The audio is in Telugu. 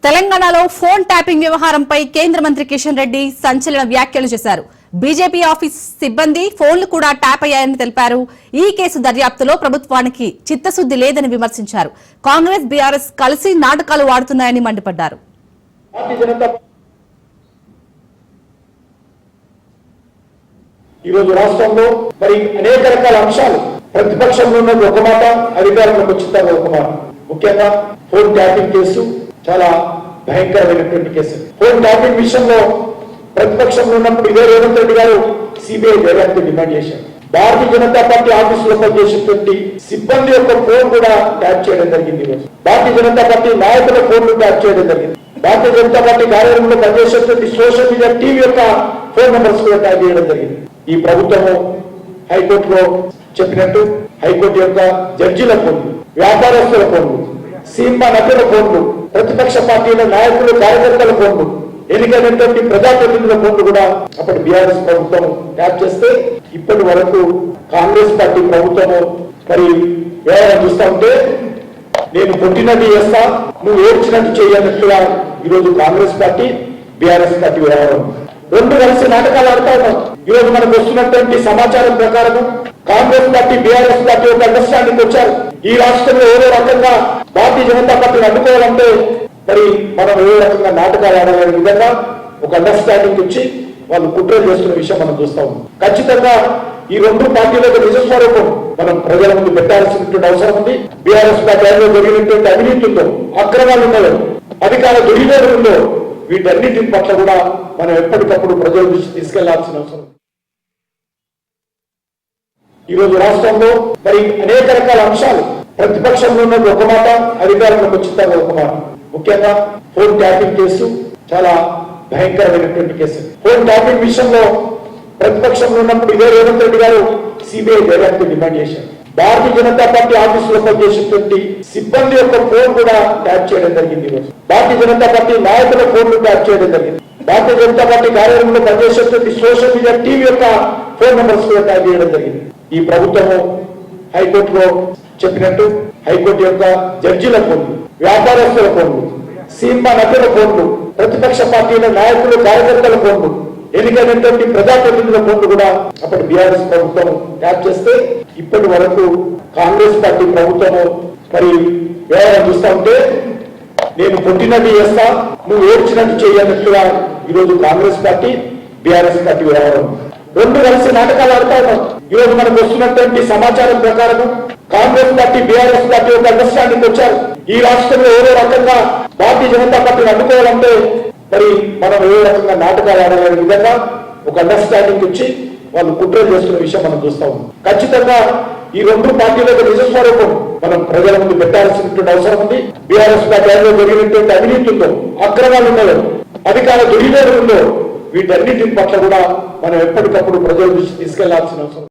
తెలంగాణలో ఫోన్ ట్యాపింగ్ వ్యవహారంపై కేంద్ర మంత్రి కిషన్ రెడ్డి సంచలన వ్యాఖ్యలు చేశారు. బీజేపీ ఆఫీస్ సిబ్బంది ఫోన్లు కూడా ట్యాప్ అయ్యాయని తెలిపారు. ఈ కేసు దర్యాప్తులో ప్రభుత్వానికి చిత్తశుద్ది లేదని విమర్శించారు. కాంగ్రెస్ బీఆర్ఎస్ కలిసి నాటకాలు ఆడుతున్నాయని మండిపడ్డారు. ఈరోజు రాష్ట్రంలో మరి అనేక రకాల అంశాలు ప్రతిపక్షంలో ఉన్నది ఒక మాట, అధికారంలోకి వచ్చిన ఒక మాట. ముఖ్యంగా ఫోన్ ట్యాపింగ్ కేసు చాలా భయంకరమైనటువంటి కేసు. ఫోన్ ట్యాపింగ్ విషయంలో ప్రతిపక్షంలో ఉన్నప్పుడు ఇదే రేవంత్ రెడ్డి గారు సిబిఐ దర్యాప్తు డిమాండ్ చేశారు. భారతీయ జనతా పార్టీ ఆఫీసులో పనిచేసేటువంటి సిబ్బంది యొక్క ఫోన్ కూడా ట్యాప్ చేయడం జరిగింది. భారతీయ జనతా పార్టీ నాయకుల ఫోన్లు ట్యాప్ చేయడం జరిగింది. భారతీయ జనతా పార్టీ కార్యాలయంలో పనిచేసేటువంటి సోషల్ మీడియా టీవీ యొక్క ఫోన్ నెంబర్స్ కూడా ట్యాప్ చేయడం జరిగింది. ఈ ప్రభుత్వము హైకోర్టులో చెప్పినట్టు హైకోర్టు యొక్క జడ్జిల ఫోన్లు, వ్యాపారస్తుల ఫోన్లు, సినిమా నటుల ఫోన్లు, ప్రతిపక్ష పార్టీల నాయకులు కార్యకర్తల ఫోన్లు, ఎన్నికైనటువంటి ప్రజాప్రతినిధుల ఫోన్లు కూడా అప్పటి బీఆర్ఎస్ ప్రభుత్వం ట్యాప్ చేస్తే ఇప్పటి వరకు కాంగ్రెస్ పార్టీ ప్రభుత్వము మరి వ్యవహారం చూస్తా ఉంటే నేను పుట్టినట్టు చేస్తా, నువ్వు ఏడ్చినట్టు చేయనట్టుగా ఈరోజు కాంగ్రెస్ పార్టీ బీఆర్ఎస్ పార్టీ వ్యవహారం రెండు కలిసి నాటకాలు ఆడుతా ఉన్నాం. ఈరోజు మనకు వస్తున్నటువంటి సమాచారం ప్రకారం కాంగ్రెస్ పార్టీ బీఆర్ఎస్ పార్టీ ఒక అండర్స్టాండింగ్ వచ్చారు. ఈ రాష్ట్రంలో ఏదో రకంగా భారతీయ జనతా పార్టీని అడ్డుకోవాలంటే మరి మనం ఏదో రకంగా నాటకాలు ఆడాలనే విధంగా ఒక అండర్స్టాండింగ్ ఇచ్చి వాళ్ళు కుట్రలు చేస్తున్న విషయం మనం చూస్తా ఉన్నాం. ఖచ్చితంగా ఈ రెండు పార్టీలకు నిజస్వరూపం మనం ప్రజల ముందు పెట్టాల్సినటువంటి అవసరం ఉంది. బీఆర్ఎస్ పార్టీలో జరిగినటువంటి అవినీతి ఉందో, అక్రమాలు ఉన్నాయో, అధికార దుర్వినియోగం ఉందో, వీటన్నిటి పట్ల కూడా మనం ఎప్పటికప్పుడు ప్రజల దృష్టి తీసుకెళ్లాల్సిన అవసరం. ఈరోజు రాష్ట్రంలో మరి అనేక రకాల అంశాలు ప్రతిపక్షంలో ఉన్నది ఒక మాట, అధికారంలోకి వచ్చిన ఒక మాట. ముఖ్యంగా ఫోన్ ట్యాపింగ్ కేసు చాలా భయంకరమైనటువంటి కేసు. ఫోన్ ట్యాపింగ్ విషయంలో ప్రతిపక్షంలో ఉన్నప్పుడు ఇదే రేవంత్ రెడ్డి గారు సిబిఐ దర్యాప్తు డిమాండ్ చేశారు. భారతీయ జనతా పార్టీ ఆఫీసులో పనిచేసేటువంటి సిబ్బంది యొక్క ఫోన్ కూడా ట్యాప్ చేయడం జరిగింది. భారతీయ జనతా పార్టీ నాయకుల ఫోన్లు ట్యాప్ చేయడం జరిగింది. భారతీయ జనతా పార్టీ కార్యాలయంలో పనిచేసేటువంటి సోషల్ మీడియా టీవీ యొక్క ఫోన్ నెంబర్స్ కూడా ట్యాప్ చేయడం జరిగింది. ఈ ప్రభుత్వము హైకోర్టులో చెప్పినట్టు హైకోర్టు యొక్క జడ్జిల ఫోన్లు, వ్యాపారస్తుల ఫోన్లు, సినిమా నటుల ఫోన్లు, ప్రతిపక్ష పార్టీల నాయకులు కార్యకర్తల ఫోన్లు, ఎన్నికైనటువంటి ప్రజాప్రతినిధుల ఫోన్లు కూడా అప్పటి బీఆర్ఎస్ ప్రభుత్వం ట్యాప్ చేస్తే ఇప్పటి వరకు కాంగ్రెస్ పార్టీ ప్రభుత్వము మరి వ్యవహారం చూస్తా ఉంటే నేను పుట్టినట్టు చేస్తా, నువ్వు ఏడ్చినట్టు చేయనట్టుగా ఈరోజు కాంగ్రెస్ పార్టీ బీఆర్ఎస్ పార్టీ వ్యవహారం రెండు కలిసి నాటకాలు ఆడుతా ఉన్నాం. ఈరోజు మనకు వస్తున్నటువంటి సమాచారం ప్రకారం కాంగ్రెస్ పార్టీ బీఆర్ఎస్ పార్టీ ఒక అండర్స్టాండింగ్ వచ్చారు. ఈ రాష్ట్రంలో ఏదో రకంగా భారతీయ జనతా పార్టీని అడ్డుకోవాలంటే మరి మనం ఏదో రకంగా నాటకాలు ఆడాలనే విధంగా ఒక అండర్స్టాండింగ్ ఇచ్చి వాళ్ళు కుట్రలు చేస్తున్న విషయం మనం చూస్తా ఉన్నాం. ఖచ్చితంగా ఈ రెండు పార్టీలకు నిజస్వరూపం మనం ప్రజల ముందు పెట్టాల్సినటువంటి అవసరం ఉంది. బీఆర్ఎస్ పార్టీలో జరిగినటువంటి అవినీతి ఉందో, అక్రమాలు ఉన్నాయో, అధికార దుర్వినియోగం ఉందో, వీటన్నిటి పట్ల కూడా మనం ఎప్పటికప్పుడు ప్రజల దృష్టి తీసుకెళ్లాల్సిన అవసరం.